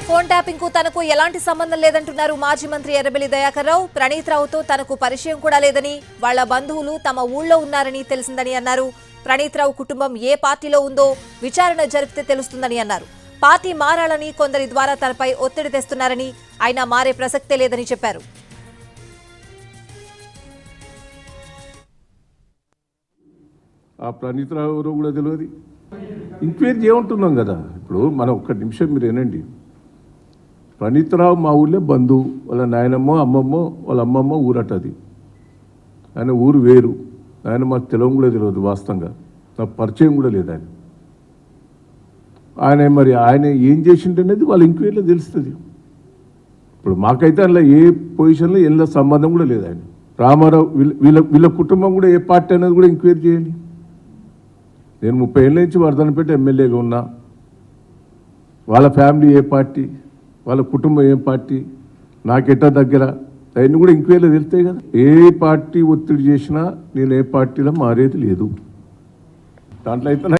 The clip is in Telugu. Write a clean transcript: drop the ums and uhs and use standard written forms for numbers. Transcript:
ఫోన్ ట్యాపింగ్ కు తనకు ఎలాంటి సంబంధం లేదంటున్నారు మాజీ మంత్రి ఎర్రబెల్లి దయాకర్ రావు. ప్రణీత్ రావుతో తనకు పరిచయం కూడా లేదని, వాళ్ల బంధువులు తమ ఊళ్ళో ఉన్నారని తెలిసిందని అన్నారు. ప్రణీత్ రావు కుటుంబం ఏ పార్టీలో ఉందో విచారణ జరిపితే తెలుస్తుందని అన్నారు. పార్టీ మారాలని కొందరి ద్వారా తనపై ఒత్తిడి తెస్తున్నారని, ఆయన మారే ప్రసక్తే లేదని చెప్పారు. ఆ ప్రణీత్ రావు ఎవరో కూడా తెలియదు. ఎంక్వైరీ చేయమంటున్నాం కదా. ఇప్పుడు మనం ఒక్క నిమిషం మీరు ఏనండి. ప్రణీత్ రావు మా ఊళ్ళో బంధువు, వాళ్ళ నాయనమ్మో అమ్మమ్మో వాళ్ళ అమ్మమ్మ ఊరటది. ఆయన ఊరు వేరు. ఆయన మాకు తెలవం కూడా తెలియదు. వాస్తవంగా నాకు పరిచయం కూడా లేదు ఆయన. ఆయన ఏం చేసిండనేది వాళ్ళ ఎంక్వైరీలో తెలుస్తుంది. ఇప్పుడు మాకైతే అందులో ఏ పొజిషన్లో ఎలా సంబంధం కూడా లేదు. ఆయన రామారావు వీళ్ళ కుటుంబం కూడా ఏ పార్టీ అనేది కూడా ఎంక్వైరీ చేయండి. నేను 30 ఏళ్ళ నుంచి వర్ధనపేట ఎమ్మెల్యేగా ఉన్నా. వాళ్ళ ఫ్యామిలీ ఏ పార్టీ, వాళ్ళ కుటుంబం ఏ పార్టీ, నాకెట్టా దగ్గర, అవన్నీ కూడా ఎంక్వైరీలో తెలుస్తాయి కదా. ఏ పార్టీ ఒత్తిడి చేసినా నేను ఏ పార్టీలో మారేది లేదు. దాంట్లో అయితే